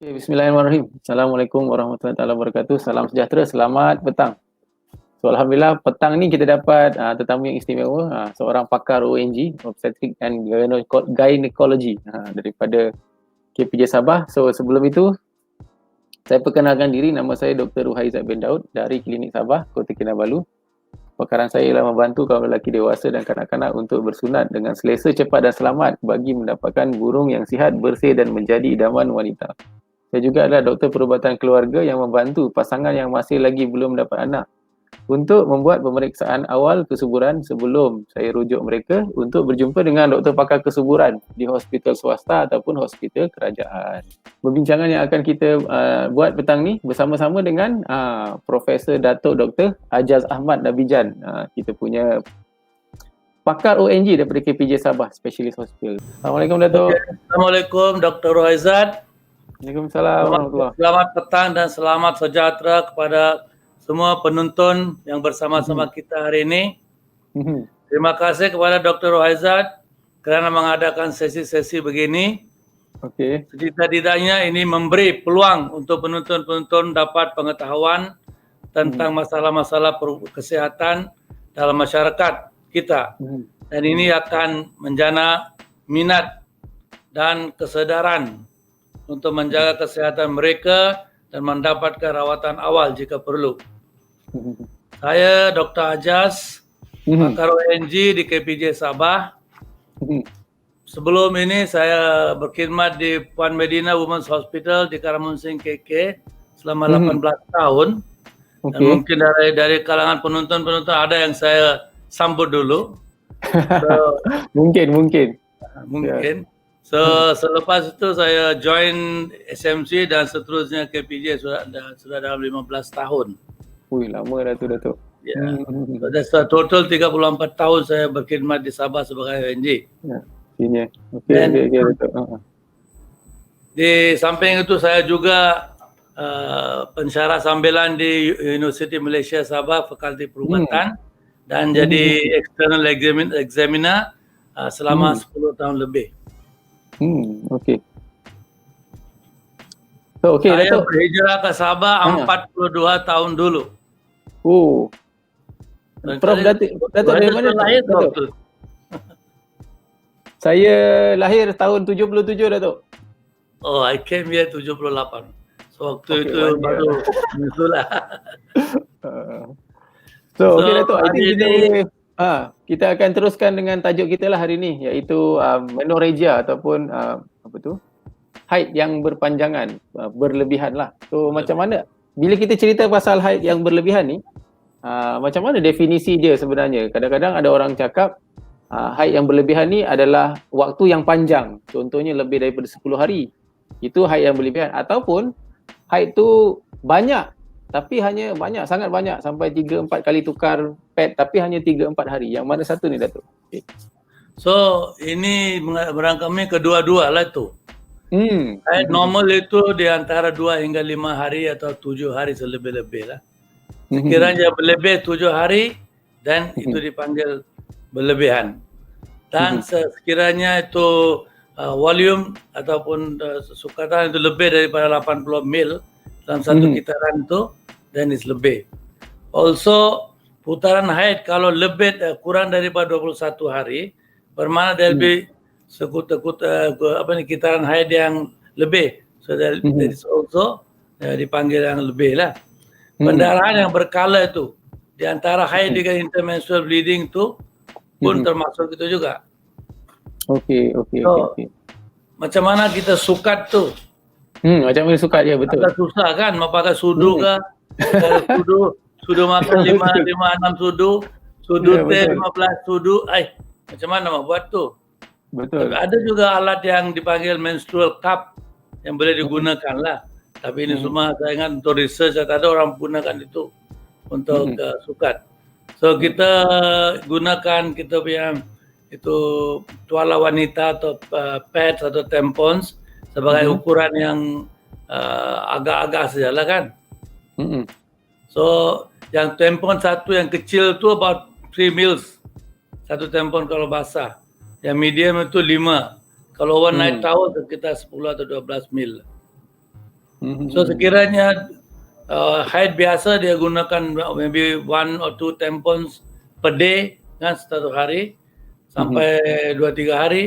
Okay, Bismillahirrahmanirrahim. Assalamualaikum warahmatullahi wabarakatuh. Salam sejahtera, selamat petang. So, Alhamdulillah, petang ni kita dapat tetamu yang istimewa, seorang pakar ONG, Obstetric and Gynecology daripada KPJ Sabah. So, sebelum itu, saya perkenalkan diri, nama saya Dr. Ruhaizat bin Daud dari Klinik Sabah, Kota Kinabalu. Pekaran saya ialah membantu kaum lelaki dewasa dan kanak-kanak untuk bersunat dengan selesa, cepat dan selamat bagi mendapatkan burung yang sihat, bersih dan menjadi idaman wanita. Saya juga adalah doktor perubatan keluarga yang membantu pasangan yang masih lagi belum dapat anak untuk membuat pemeriksaan awal kesuburan sebelum saya rujuk mereka untuk berjumpa dengan doktor pakar kesuburan di hospital swasta ataupun hospital kerajaan. Perbincangan yang akan kita buat petang ni bersama-sama dengan Profesor Datuk Dr. Ajaz Ahmad Nabijan, kita punya pakar ONG daripada KPJ Sabah Specialist Hospital. Assalamualaikum Datuk. Assalamualaikum Dr. Ruhaizat. Waalaikumsalam. Selamat petang dan selamat sejahtera kepada semua penonton yang bersama-sama kita hari ini. Terima kasih kepada Dr. Ruhaizat kerana mengadakan sesi-sesi begini. Setidak-tidaknya ini memberi peluang untuk penonton-penonton dapat pengetahuan tentang masalah-masalah kesihatan dalam masyarakat kita. Dan ini akan menjana minat dan kesedaran untuk menjaga kesihatan mereka dan mendapatkan rawatan awal jika perlu. Saya Dr. Ajaz, pakar ONG di KPJ Sabah. Sebelum ini saya berkhidmat di Puan Medina Women's Hospital di Karamunsing KK selama 18 tahun. Dan mungkin dari kalangan penonton-penonton ada yang saya sambut dulu. Mungkin. So, selepas itu saya join SMC dan seterusnya KPJ sudah dalam 15 tahun. Ui, lama dah tu Datuk. Ya. So, total 34 tahun saya berkhidmat di Sabah sebagai ONG. Ya, sini. Okey, Datuk. Di samping itu saya juga pensyarah sambilan di University Malaysia Sabah Fakulti Perubatan dan jadi external examiner selama 10 tahun lebih. Okey. So, saya Datuk berhijrah ke Sabah 42 tahun dulu. Prof Datuk dari mana lahir, Datuk? Saya lahir tahun 77 Datuk. Oh, I came here 78. So waktu itu baru itulah. So Datuk, I think kita akan teruskan dengan tajuk kita lah hari ni, iaitu menorrhagia ataupun haid yang berpanjangan, berlebihan lah. So macam mana bila kita cerita pasal haid yang berlebihan ni, macam mana definisi dia sebenarnya? Kadang-kadang ada orang cakap haid yang berlebihan ni adalah waktu yang panjang, contohnya lebih daripada 10 hari, itu haid yang berlebihan. Ataupun haid tu banyak, tapi hanya banyak, sangat banyak, sampai 3-4 kali tukar pad tapi hanya 3-4 hari. Yang mana satu ni Datuk? So ini berangkami kedua-dua lah tu. Haid normal itu di antara 2 hingga 5 hari atau 7 hari selebih-lebih lah. Sekiranya berlebih 7 hari dan itu dipanggil berlebihan. Dan sekiranya itu volume ataupun sukatan itu lebih daripada 80 mil dalam satu kitaran itu, then is lebih. Also putaran haid kalau lebih kurang daripada 21 hari, bermakna dia lebih kitaran haid yang lebih. So that is also dipanggil yang lebih lah. Pendarahan yang berkala itu di antara haid dengan intermenstrual bleeding itu pun termasuk itu juga. Okey. Macam mana kita sukat tu? Macam mana sukat dia, betul. Agak susah kan, mau pakai sudu ke? Sudu makan 5-6 sudu teh 15 sudu. Macam mana mau buat tu? Betul. Ada juga alat yang dipanggil menstrual cup yang boleh digunakan lah. Tapi ini semua saya ingat untuk research, ada orang gunakan itu untuk sukat. So kita gunakan kita punya itu tuala wanita atau pads atau tampons sebagai ukuran yang agak-agak sajalah kan. So yang tampon satu yang kecil tu about 3 mils. Satu tampon kalau basah. Yang medium itu 5. Kalau overnight towel sekitar 10 atau 12 mil. So sekiranya haid biasa dia gunakan maybe 1 or 2 tampons per day kan, satu hari sampai 2-3 hari.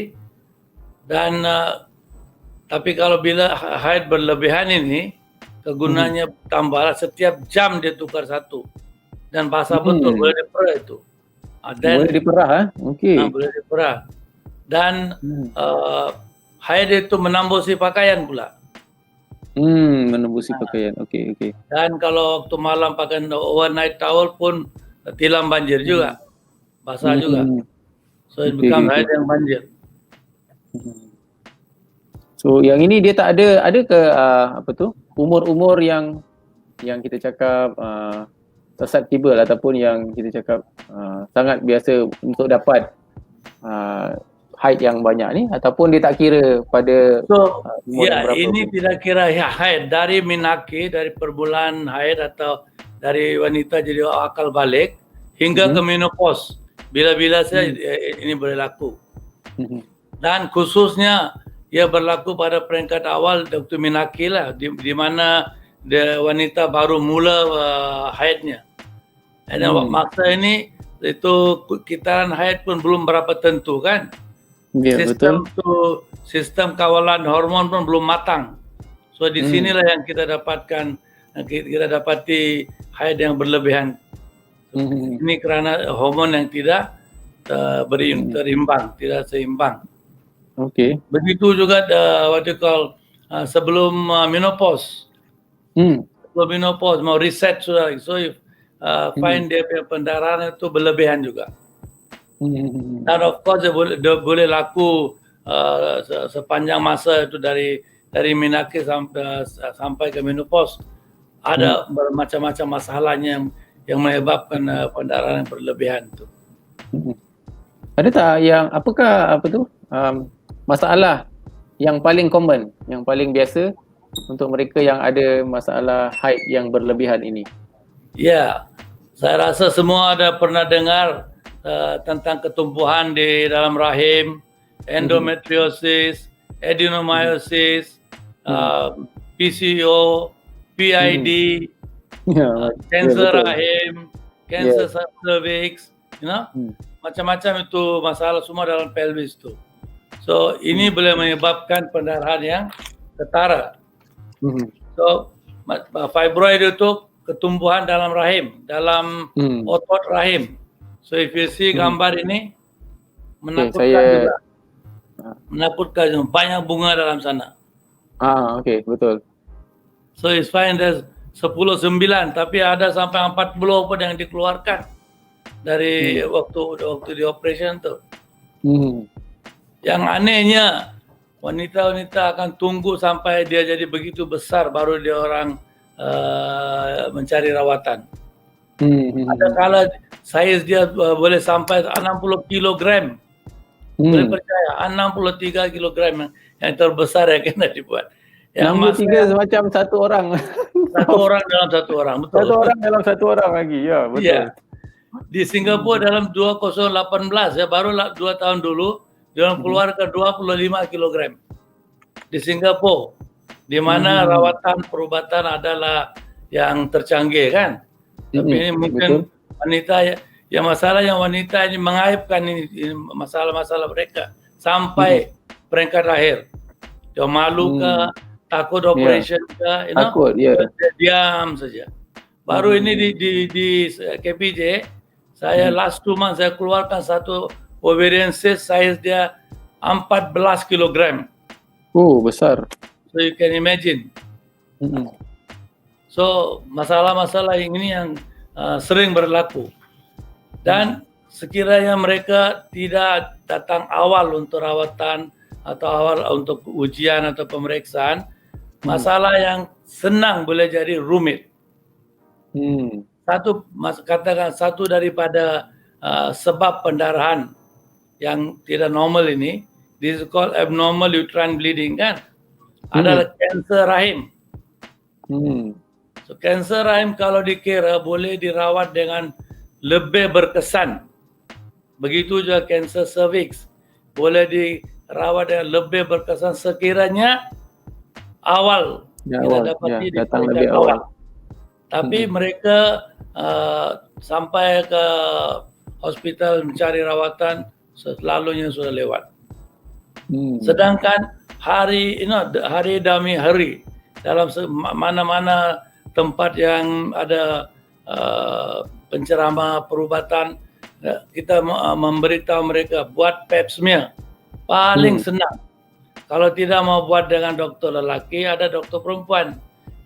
Dan tapi kalau bila haid berlebihan ini, kegunaannya tambah setiap jam dia tukar satu. Dan basah betul, boleh diperah itu. Boleh diperah, okey. Boleh diperah. Dan haid itu menembusi pakaian pula. Menembusi pakaian. Okey. Dan kalau waktu malam pakai overnight towel pun tilam banjir juga. Basah juga. So it becomes haid yang banjir. So yang ini dia tak ada ke umur-umur yang kita cakap susceptible ataupun yang kita cakap sangat biasa untuk dapat haid yang banyak ni, ataupun dia tak kira pada umur berapa ini pun? Tidak kira haid dari minaki, dari perbulan haid atau dari wanita jadi akal balik hingga ke menopause. Bila-bila saja ini boleh laku. Dan khususnya ia berlaku pada peringkat awal waktu minaki lah, di mana wanita baru mula haidnya. Dan masa ini itu kitaran haid pun belum berapa tentu kan. Sistem kawalan hormon pun belum matang. So di sinilah yang kita dapatkan, kita dapati haid yang berlebihan. Ini karena hormon yang tidak terimbang, tidak seimbang. Okey. Begitu juga sebelum menopause. Sebelum menopause mau reset sudah. So find dia punya pendarahan itu berlebihan juga. Dan of course dia boleh laku sepanjang masa itu dari minaki sampai ke menopause. Ada bermacam-macam masalahnya yang menyebabkan pendarahan yang berlebihan itu. Ada tak yang masalah yang paling common, yang paling biasa untuk mereka yang ada masalah haid yang berlebihan ini? Ya, saya rasa semua ada pernah dengar tentang ketumbuhan di dalam rahim, endometriosis, adenomyosis, PCO, PID, kanser rahim, kanser cervix, macam-macam itu masalah semua dalam pelvis itu. So ini boleh menyebabkan pendarahan yang ketara. So fibroid itu ketumbuhan dalam rahim, dalam otot rahim. So if you see gambar ini menakutkan juga. Menakutkan, banyak bunga dalam sana. Okey, betul. So it's fine, there's 10-9 tapi ada sampai 40 pun yang dikeluarkan dari waktu di operation tu. Yang anehnya wanita-wanita akan tunggu sampai dia jadi begitu besar baru dia orang mencari rawatan. Ada kala saiz dia boleh sampai 60 kilogram. Boleh percaya, 63 kilogram yang terbesar yang kena dibuat. Yang 63 semacam satu orang. Satu orang dalam satu orang, betul. Satu orang dalam satu orang lagi, ya betul. Ya. Di Singapura dalam 2018 ya, baru 2 tahun dulu dia keluar ke 25 kilogram. Di Singapura, di mana rawatan perubatan adalah yang tercanggih kan. Tapi ini mungkin wanita yang masalah yang wanita ini mengaibkan ini masalah-masalah mereka sampai peringkat akhir. Dia malu ke, takut operation ke, takut, dia diam saja. Baru ini di KPJ, saya last 2 months saya keluarkan satu ovarian cyst, size dia 14 kilogram. Besar. So you can imagine. So masalah-masalah ini yang sering berlaku. Dan sekiranya mereka tidak datang awal untuk rawatan atau awal untuk ujian atau pemeriksaan, masalah yang senang boleh jadi rumit. Katakan satu daripada sebab pendarahan yang tidak normal ini, this is called abnormal uterine bleeding kan, adalah kanser rahim. So kanser rahim kalau dikira boleh dirawat dengan lebih berkesan. Begitu juga kanser cervix boleh dirawat dengan lebih berkesan sekiranya awal kita dapati di datang peringkat lebih awal. Tapi mereka sampai ke hospital mencari rawatan selalunya sudah lewat. Sedangkan hari demi hari dalam mana-mana tempat yang ada penceramah perubatan, kita memberitahu mereka buat pap smear. Paling senang. Kalau tidak mau buat dengan dokter lelaki, ada dokter perempuan.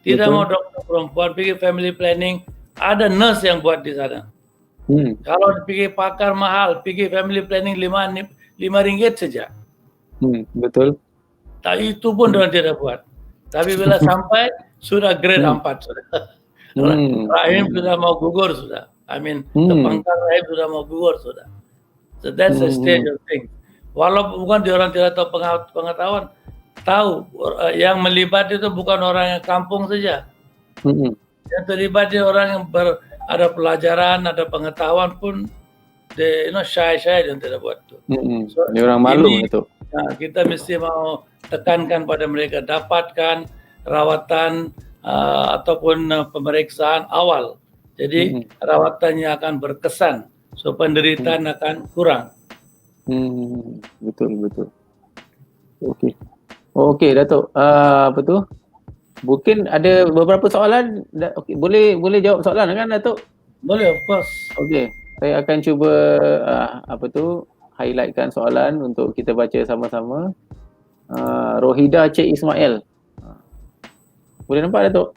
Tidak mau dokter perempuan, pergi family planning, ada nurse yang buat di sana. Kalau pergi pakar mahal, pergi family planning RM5 saja. Betul. Tapi itu pun orang tidak buat. Tapi bila sampai sudah grade 4 sudah. Rahim sudah mau gugur sudah. Pangkal rahim sudah mau gugur sudah. So that's the stage of things. Walaupun bukan orang tidak tahu pengetahuan, tahu yang melibat itu bukan orang yang kampung saja. Yang terlibat itu orang yang ada pelajaran, ada pengetahuan pun, shy dan tidak buat itu. So, orang malu itu. Nah, kita mesti mau tekankan pada mereka, dapatkan rawatan ataupun pemeriksaan awal. Jadi rawatannya akan berkesan, so penderitaan akan kurang. Betul. Okey Datuk. Apa tu? Mungkin ada beberapa soalan. Boleh jawab soalan kan Datuk? Boleh, of course. Okey. Saya akan cuba highlightkan soalan untuk kita baca sama-sama. Rohida Cik Ismail. Boleh nampak Datuk?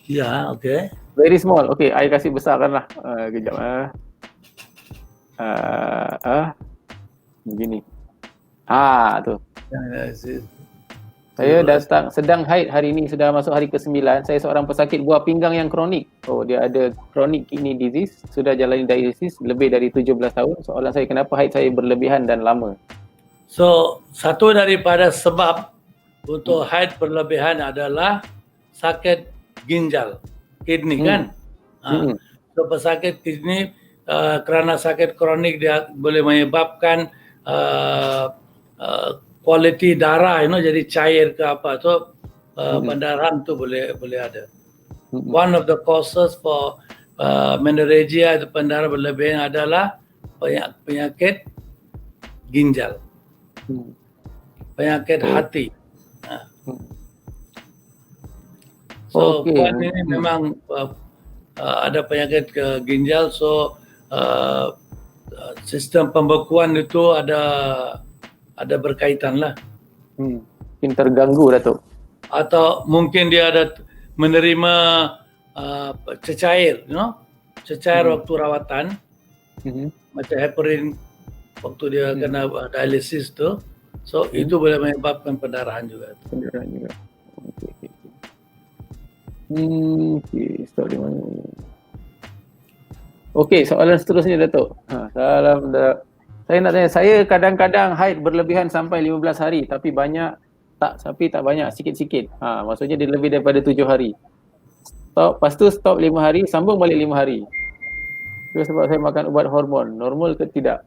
Ya, okey. Very small. Okey, I kasih besarkanlah. Kejap begini. Tu. Saya sedang haid hari ini, sudah masuk hari ke-9. Saya seorang pesakit buah pinggang yang kronik. Dia ada chronic kidney disease, sudah jalani dialisis lebih dari 17 tahun. Soalan saya, kenapa haid saya berlebihan dan lama? So, satu daripada sebab untuk haid berlebihan adalah sakit ginjal, kidney kan? So, pesakit kidney kerana sakit kronik dia boleh menyebabkan kualiti darah jadi cair ke apa, so pendarahan tu boleh ada. One of the causes for menorrhagia atau pendarahan berlebihan adalah penyakit ginjal, penyakit hati. So Puan ini memang ada penyakit ginjal, so sistem pembekuan itu ada berkaitan lah. Mungkin terganggu Datuk. Atau mungkin dia ada menerima cecair, cecair waktu rawatan, macam heparin waktu dia kena dialisis tu. So itu boleh menyebabkan pendarahan juga. Stop di mana? Okey, soalan seterusnya Datuk. Saya nak tanya, saya kadang-kadang haid berlebihan sampai 15 hari tapi tak banyak, sikit-sikit. Maksudnya dia lebih daripada 7 hari. Lepas tu stop 5 hari, sambung balik 5 hari. Itu sebab saya makan ubat hormon. Normal ke tidak?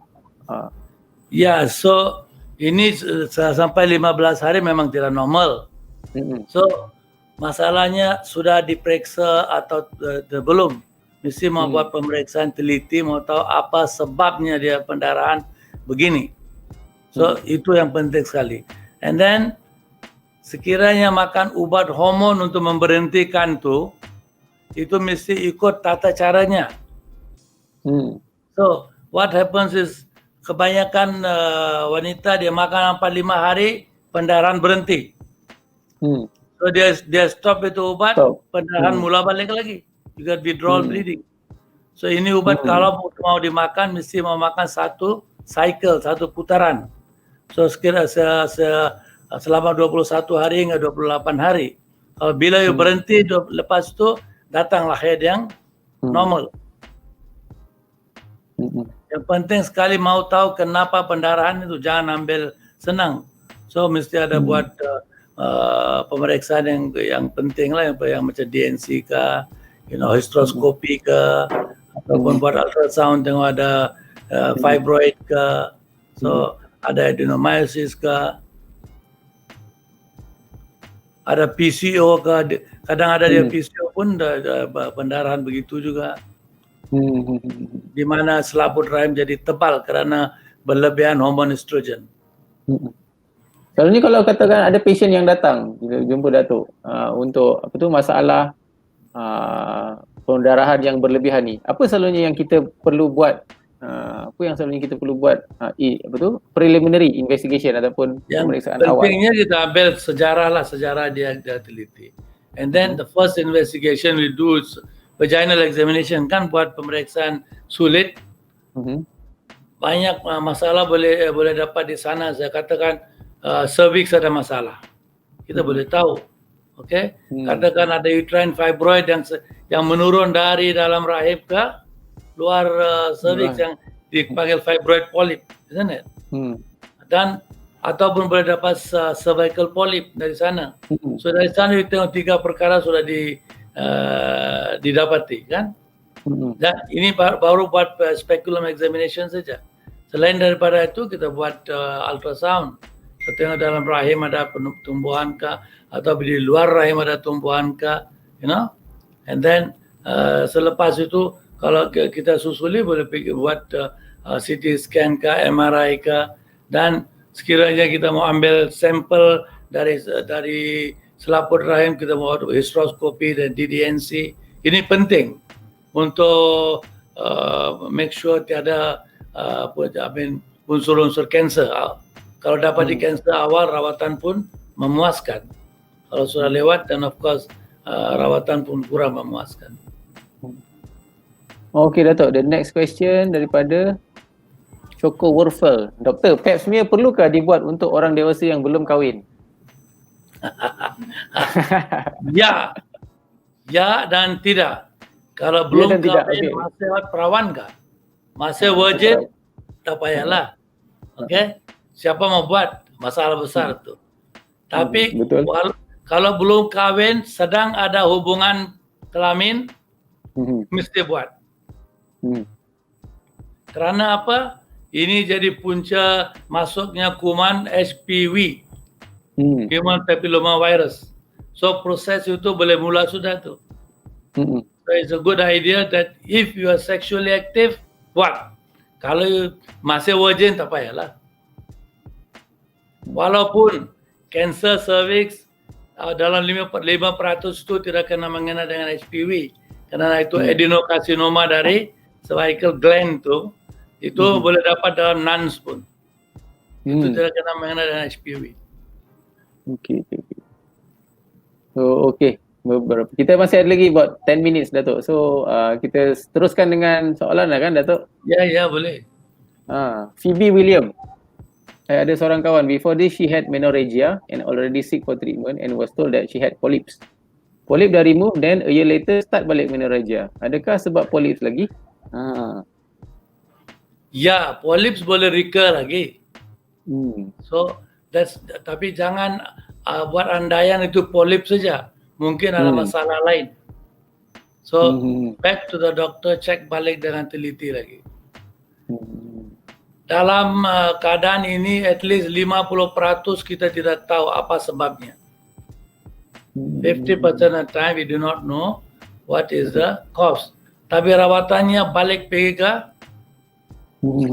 Ya, so ini sampai 15 hari memang tidak normal. So masalahnya sudah diperiksa atau belum? Mesti mau buat pemeriksaan teliti, mau tahu apa sebabnya dia pendarahan begini. So itu yang penting sekali. And then sekiranya makan ubat hormon untuk memberhentikan itu mesti ikut tata caranya. So what happens is kebanyakan wanita dia makan 4-5 hari pendarahan berhenti. So dia stop itu obat, pendarahan mula balik lagi. Juga withdrawal bleeding. So ini obat kalau mau dimakan mesti mau makan satu cycle, satu putaran. So sekira selama 21 hari hingga 28 hari. Bila you berhenti lepas itu datanglah haid yang normal. Yang penting sekali mau tahu kenapa pendarahan itu, jangan ambil senang. So mesti ada buat pemeriksaan yang penting lah, yang macam DNC ke, hysteroskopi ke, ataupun buat ultrasound tengok ada fibroid ke, so ada adenomyosis ke. ada PCO ke, kadang ada dia PCO pun pendarahan begitu juga. Di mana selaput rahim jadi tebal kerana berlebihan hormon estrogen. Selalunya kalau katakan ada pasien yang datang jumpa Datuk untuk apa tu masalah pendarahan yang berlebihan ni, apa selalunya yang kita perlu buat? Apa yang selalunya kita perlu buat apa tu preliminary investigation ataupun pemeriksaan awal? Yang pentingnya kita ambil sejarah dia teliti. And then the first investigation we do is vaginal examination, kan buat pemeriksaan sulit. Banyak masalah boleh dapat di sana. Saya katakan cervix ada masalah, kita boleh tahu. Okay? Katakan ada uterine fibroid yang menurun dari dalam rahim ke luar cervix yang dipanggil fibroid polyp, isn't it? Dan ataupun boleh dapat cervical polyp dari sana. So dari sana kita tengok 3 perkara sudah didapati, kan? Dan ini baru buat speculum examination saja. Selain daripada itu kita buat ultrasound. Kita tengok dalam rahim ada tumbuhan kah, atau di luar rahim ada tumbuhan kah, you know. And then selepas itu kalau kita susuli boleh buat CT scan kah, MRI kah, dan sekiranya kita mau ambil sampel dari selaput rahim, kita mau hysteroscopy dan DDNC. Ini penting untuk make sure tiada unsur-unsur kanser. Kalau dapat di kanser awal, rawatan pun memuaskan. Kalau sudah lewat, dan of course rawatan pun kurang memuaskan. Okay Datuk, the next question daripada Choco Werfel. Doktor, pap smear perlukah dibuat untuk orang dewasa yang belum kahwin? Ya dan tidak. Kalau belum kahwin, masih perawan kah? Masih virgin, tak payahlah. Okay? Siapa mau buat? Masalah besar tu. Tapi kalau belum kahwin, sedang ada hubungan kelamin, mesti buat. Kerana apa? Ini jadi punca masuknya kuman HPV, Human Papilloma Virus. So proses itu boleh mula sudah tu. So it's a good idea that if you are sexually active, buat. Kalau masih virgin, tak payahlah. Walaupun kanser cervix dalam 5% itu tidak kena mengena dengan HPV, kerana itu adenocarcinoma dari cervical gland itu boleh dapat dalam nuns pun. Itu tidak kena mengena dengan HPV. Okay. Kita masih ada lagi about 10 minutes Datuk. So kita teruskan dengan soalan lah kan Datuk? Ya boleh. Phoebe William. Ada seorang kawan, before this she had menorrhagia and already seek for treatment and was told that she had polyps. Polyp dah remove, then a year later start balik menorrhagia. Adakah sebab polyps lagi? Ya, polyps boleh recur lagi. So tapi jangan buat andaian itu polyps saja. Mungkin ada masalah lain. So back to the doctor, check balik dengan teliti lagi. Dalam keadaan ini at least 50% kita tidak tahu apa sebabnya. 50% of the time we do not know what is the cause. Tapi rawatannya balik pergi ke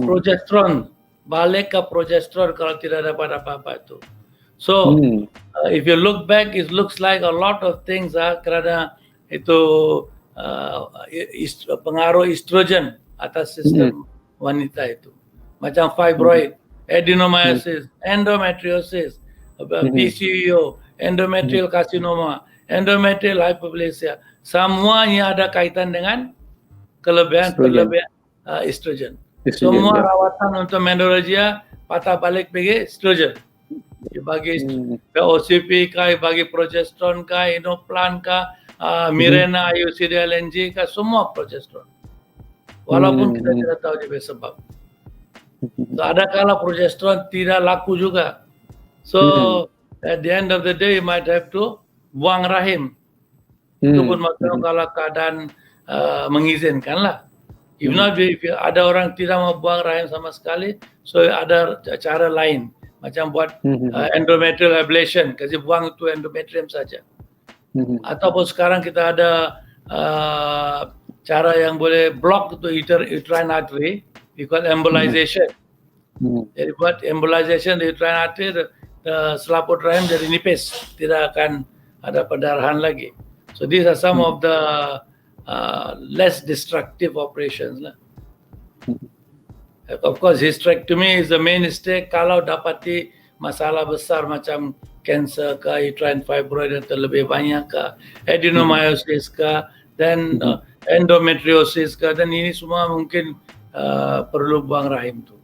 progesteron. Balik ke progesteron kalau tidak dapat apa-apa itu. So if you look back, it looks like a lot of things kerana itu pengaruh estrogen atas sistem wanita itu. Macam fibroid, adenomyosis, endometriosis, PCO, endometrial carcinoma, endometrial hyperplasia. Semuanya ada kaitan dengan kelebihan estrogen. Semua rawatan untuk menorrhagia patah balik pergi estrogen. Bagi OCP kah, bagi progesteron kah, Inoplan kah, Mirena, IUCD, LNG kah, semua progesteron. Walaupun kita tidak tahu dia sebab. So, ada kala progesteron tidak laku juga. So at the end of the day you might have to buang rahim. Itu pun maksudnya kalau keadaan mengizinkan lah. If not, if ada orang tidak mau buang rahim sama sekali, so ada cara lain. Macam buat endometrial ablation, kasi buang itu endometrium saja. Ataupun sekarang kita ada cara yang boleh block itu uterine artery, we call embolization. Jadi buat embolization di uterine artery, selaput rahim jadi nipis, tidak akan ada pendarahan lagi. So these are some of the less destructive operations lah. Of course, hysterectomy is the mainstay kalau dapati masalah besar macam cancer ke, uterine fibroid yang terlebih banyak ke, adenomyosis ke, dan endometriosis ke, dan ini semua mungkin perlu buang rahim tu.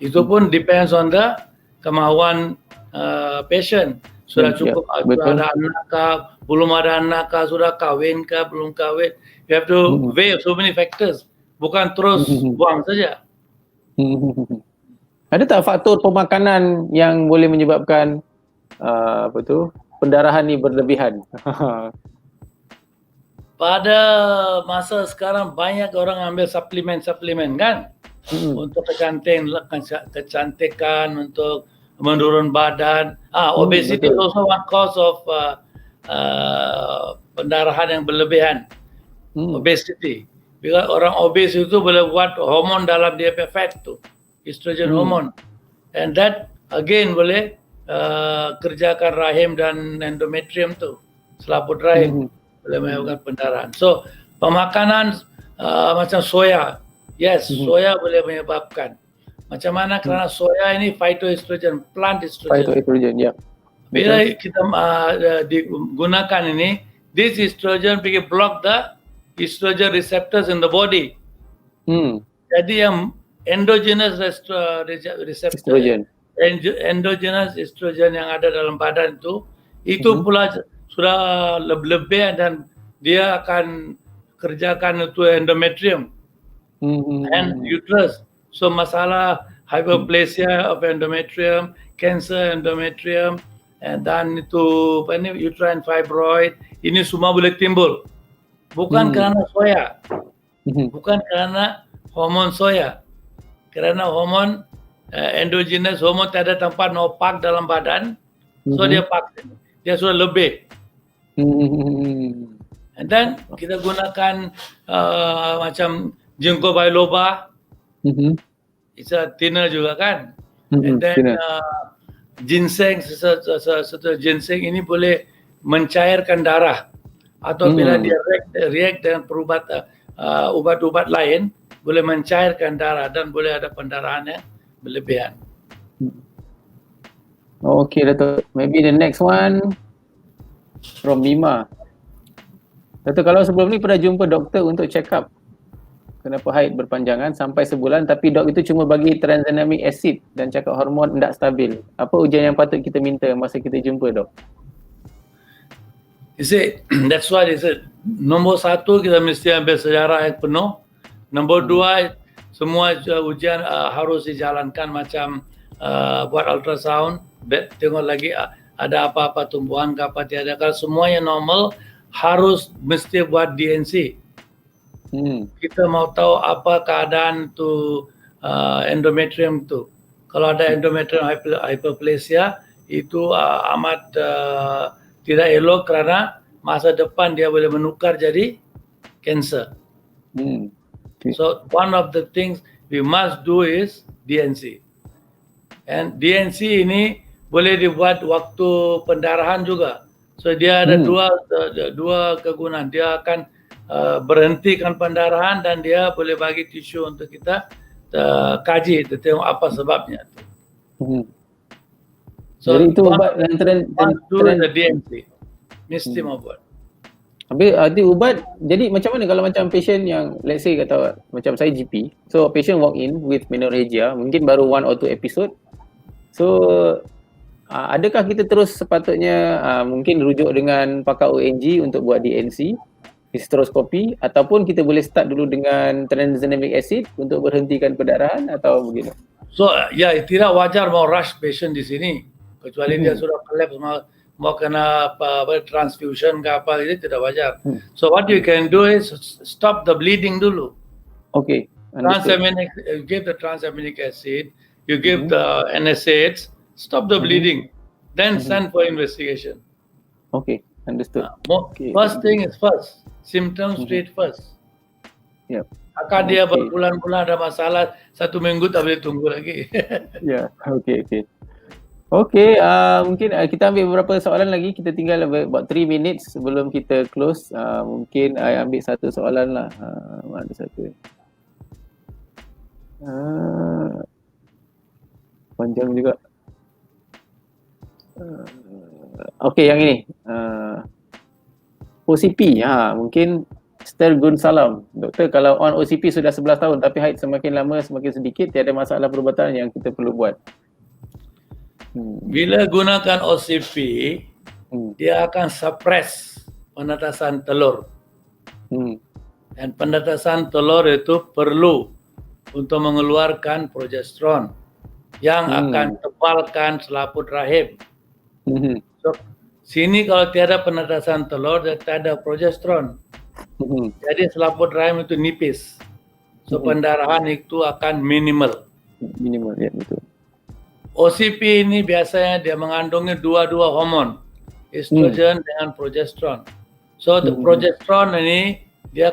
Itu pun depends on the kemauan patient. Sudah cukup, sudah ada anak kah, belum ada anak kah, sudah kahwin kah, belum kahwin. You have to weigh so many factors. Bukan terus buang saja. Ada tak faktor pemakanan yang boleh menyebabkan pendarahan ni berlebihan? Pada masa sekarang banyak orang ambil suplemen kan, untuk kecantikan, untuk menurun badan. Obesity is also one cause of pendarahan yang berlebihan. Obesity. Bila orang obes itu boleh buat hormon dalam dia punya fat tu, estrogen hormon, and that again boleh kerjakan rahim dan endometrium tu, selaput rahim, boleh menyebabkan pendarahan. So pemakanan macam soya, yes, soya boleh menyebabkan. Macam mana? Kerana soya ini phytoestrogen, plant estrogen. Phytoestrogen, ya. Bila kita digunakan ini, this estrogen pergi block the estrogen receptors in the body. Jadi yang endogenous receptor, endogenous estrogen yang ada dalam badan itu pula sudah lebih dan dia akan kerjakan itu endometrium and uterus. So masalah hyperplasia of endometrium, cancer endometrium, dan itu uterine fibroid, ini semua boleh timbul. Bukan kerana soya, bukan kerana hormon soya, kerana hormon endogenous hormon tiada tempat nak park dalam badan, so dia park, dia sudah lebih. And then kita gunakan macam ginkgo biloba, it's a thinner juga kan, and then ginseng, ginseng ini boleh mencairkan darah. Atau bila dia react dengan ubat-ubat lain, boleh mencairkan darah dan boleh ada pendarahan yang berlebihan. Okay, Dato'. Maybe the next one from Mima. Dato', kalau sebelum ni pernah jumpa doktor untuk check up kenapa haid berpanjangan sampai sebulan, tapi dok itu cuma bagi tranexamic acid dan cakap hormon tidak stabil. Apa ujian yang patut kita minta masa kita jumpa dok? You see, that's why they said, nombor satu kita mesti ambil sejarah yang penuh. Nombor dua, semua ujian harus dijalankan macam buat ultrasound, tengok lagi ada apa-apa tumbuhan ke apa tiada. Kalau semuanya normal, harus mesti buat DNC. Kita mau tahu apa keadaan tu endometrium tu. Kalau ada endometrium hyperplasia, itu amat tidak elok kerana masa depan dia boleh menukar jadi cancer. So one of the things we must do is DNC. And DNC ini boleh dibuat waktu pendarahan juga. So dia ada dua kegunaan. Dia akan berhentikan pendarahan dan dia boleh bagi tisu untuk kita kaji, tengok apa sebabnya. So jadi itu ubat yang trend DNC mesti mau buat. Habis arti ubat, jadi macam mana kalau macam patient yang let's say kata macam saya GP, so patient walk in with menorrhagia, mungkin baru 1 or 2 episode, so adakah kita terus sepatutnya mungkin rujuk dengan pakar ONG untuk buat DNC, hysteroskopi, ataupun kita boleh start dulu dengan tranexamic acid untuk berhentikan pendarahan atau begitu? So ya, tidak wajar mau rush patient di sini, kecuali dia sudah collapse mau kena apa transfusion ke apa, itu tidak wajar. So what you can do is stop the bleeding dulu. Okay, understood. You give the transaminic acid, you give the NSAIDs, stop the bleeding, then send for investigation. Okay, understood. Okay. First thing is first, symptoms treat first. Yep. Akan dia berbulan-bulan ada masalah, 1 minggu tak boleh tunggu lagi. Ya, okay. Okay, mungkin kita ambil beberapa soalan lagi. Kita tinggal about 3 minutes sebelum kita close. Mungkin I ambil satu soalan lah. Mana satu? Panjang juga. Okay, yang ini. OCP, mungkin Stergun Salam. Doktor, kalau on OCP sudah 11 tahun tapi haid semakin lama semakin sedikit, tiada masalah perubatan yang kita perlu buat. Bila gunakan OCP, dia akan suppress penetasan telur. Dan penetasan telur itu perlu untuk mengeluarkan progesteron yang akan tebalkan selaput rahim. So, sini kalau tiada penetasan telur, tiada progesteron. Jadi selaput rahim itu nipis. So pendarahan itu akan minimal. Minimal, ya betul. OCP ini biasanya dia mengandungi dua-dua hormon, estrogen dengan progesteron. So the progesteron ini dia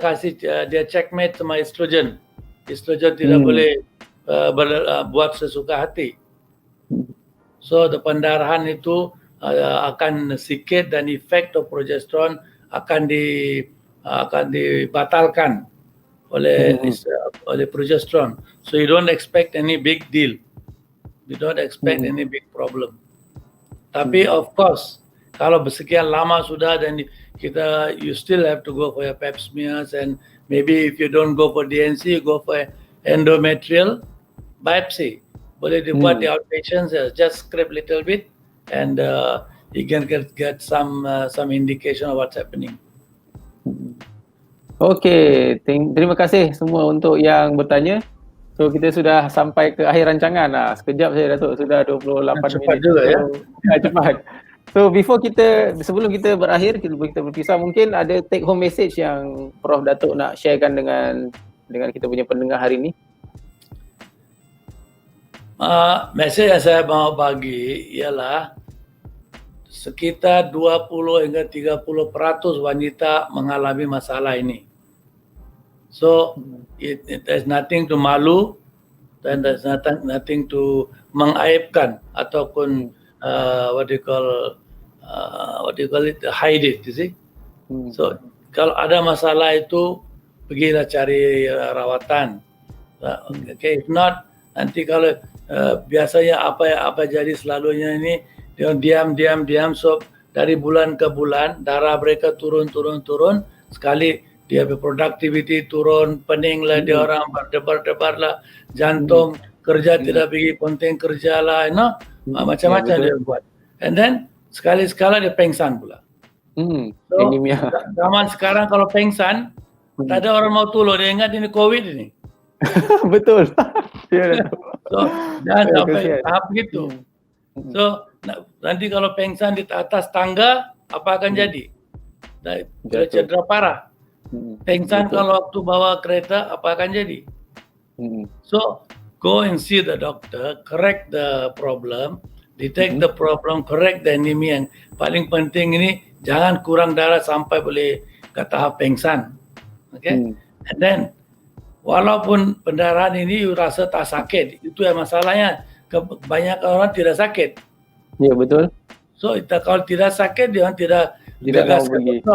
checkmate sama estrogen. Estrogen tidak boleh buat sesuka hati. So the pendarahan itu akan sedikit dan efek of progesteron akan dibatalkan oleh progesteron. So you don't expect any big deal. You don't expect any big problem. Tapi of course, kalau sekian lama sudah dan you still have to go for your pap smears, and maybe if you don't go for DNC, you go for endometrial biopsy. Boleh dibuat di outpatient, just scrape little bit, and you can get some indication of what's happening. Okay, terima kasih semua untuk yang bertanya. So kita sudah sampai ke akhir rancangan. Sekejap saja Datuk, sudah 28 cepat minit. Juga, ya? Cepat. So sebelum kita berakhir, kita berpisah, mungkin ada take home message yang Prof Datuk nak sharekan dengan kita punya pendengar hari ini. Mesej yang saya mau bagi ialah sekitar 20 hingga 30% wanita mengalami masalah ini. So there's nothing to malu, dan there's nothing to mengaibkan ataupun what do you call it, hide it, you see. So kalau ada masalah itu pergilah cari rawatan. Okay, if not, nanti kalau biasanya apa jadi selalunya ini dia diam, so dari bulan ke bulan darah mereka turun, sekali dia productivity turun, pening lah dia orang, berdebar lah, jantung kerja tidak pergi, penting kerja lah, macam-macam dia buat. And then sekali-sekala dia pengsan pula. So, zaman sekarang kalau pengsan, tak ada orang mau tolong, dia ingat ini COVID ini. Betul. So, jangan sampai tahap begitu. So, nanti kalau pengsan di atas tangga, apa akan jadi? Cedera parah. Pengsan kalau waktu bawa kereta, apa akan jadi? So, go and see the doctor, correct the problem, detect the problem, correct the anemia. Yang paling penting ini, jangan kurang darah sampai boleh ke tahap pengsan. Okay? And then, walaupun pendarahan ini you rasa tak sakit, itu yang masalahnya. Kebanyakan orang tidak sakit. Ya, betul. So, kalau tidak sakit, dia tidak mau pergi.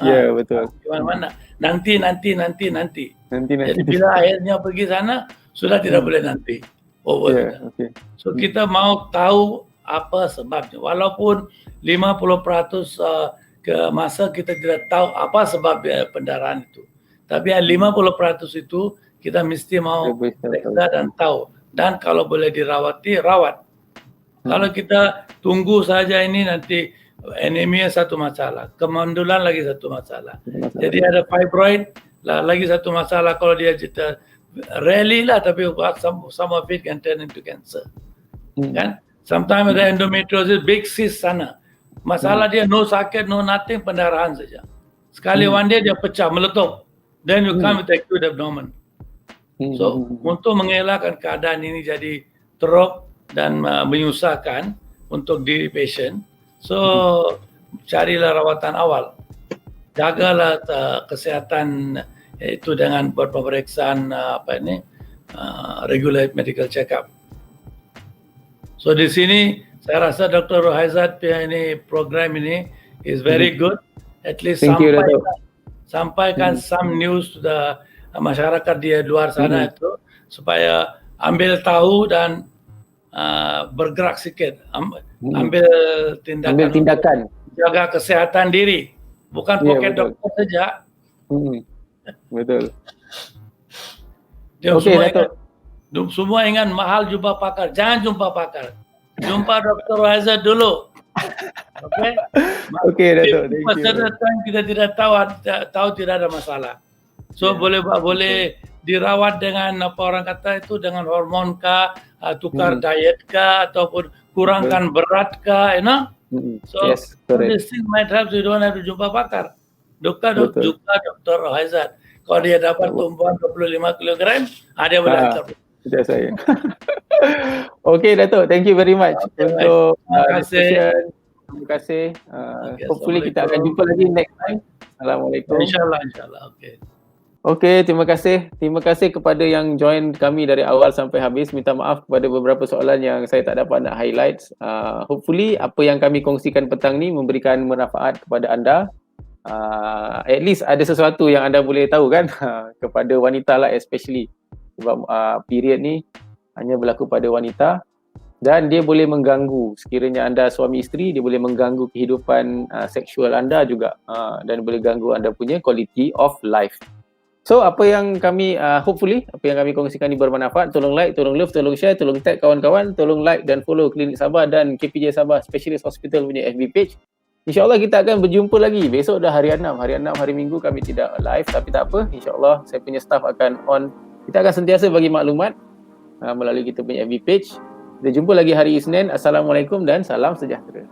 Ya, betul. Di mana-mana. Nanti. Jadi bila akhirnya pergi sana, sudah tidak boleh nanti. Okay. So, kita mau tahu apa sebabnya. Walaupun 50% ke masa kita tidak tahu apa sebab pendarahan itu. Tapi yang 50% itu kita mesti mau periksa dan tahu. Dan kalau boleh rawat. Kalau kita tunggu saja ini, nanti anemia satu masalah, kemandulan lagi satu masalah. Jadi ada fibroid lagi satu masalah. Kalau dia rarely lah, tapi some of it can turn into cancer. Kan? Sometimes ada endometriosis, big cyst sana. Masalah dia no sakit, no nothing, pendarahan saja. Sekali one day dia pecah, meletup. Then you come with acute abdomen. So untuk mengelakkan keadaan ini jadi teruk dan menyusahkan untuk diri pasien, so carilah rawatan awal, jagalah kesihatan itu dengan buat pemeriksaan regular medical check up. So di sini saya rasa Dr. Rohaizat ini program ini is very good. At least sampaikan some news to the masyarakat di luar sana itu supaya ambil tahu dan bergerak sikit, ambil tindakan, jaga kesehatan diri, bukan poket dokter saja. Betul. Semua ingat mahal jumpa pakar, jangan jumpa pakar, jumpa Dr. Rohaizat dulu. Okey, Dato'. Pasal kita tidak tahu tidak ada masalah. So boleh dirawat dengan apa orang kata itu, dengan hormon kah, tukar diet kah, ataupun kurangkan berat kah, you know? So this thing might help. You don't have to jumpa pakar. Jumpa Dr. Rohaizat. Kalau dia dapat tumbuhan 25 kg, dia beratur. Tidak saya. Okey, Dato'. Thank you very much untuk discussion. Terima kasih. Hopefully kita akan jumpa lagi next time. Assalamualaikum. InsyaAllah. Okey, terima kasih. Terima kasih kepada yang join kami dari awal sampai habis. Minta maaf kepada beberapa soalan yang saya tak dapat nak highlight. Hopefully apa yang kami kongsikan petang ni memberikan manfaat kepada anda. At least ada sesuatu yang anda boleh tahu kan kepada wanita lah especially. Sebab period ni hanya berlaku pada wanita dan dia boleh mengganggu, sekiranya anda suami isteri, dia boleh mengganggu kehidupan seksual anda juga dan boleh ganggu anda punya quality of life. So apa yang kami hopefully apa yang kami kongsikan ini bermanfaat. Tolong like, tolong love, tolong share, tolong tag kawan-kawan, tolong like dan follow Klinik Sabah dan KPJ Sabah Specialist Hospital punya FB page. InsyaAllah kita akan berjumpa lagi. Besok dah hari 6. Hari Minggu kami tidak live, tapi tak apa. InsyaAllah saya punya staff akan on. Kita akan sentiasa bagi maklumat melalui kita punya FB page. Kita jumpa lagi hari Isnin. Assalamualaikum dan salam sejahtera.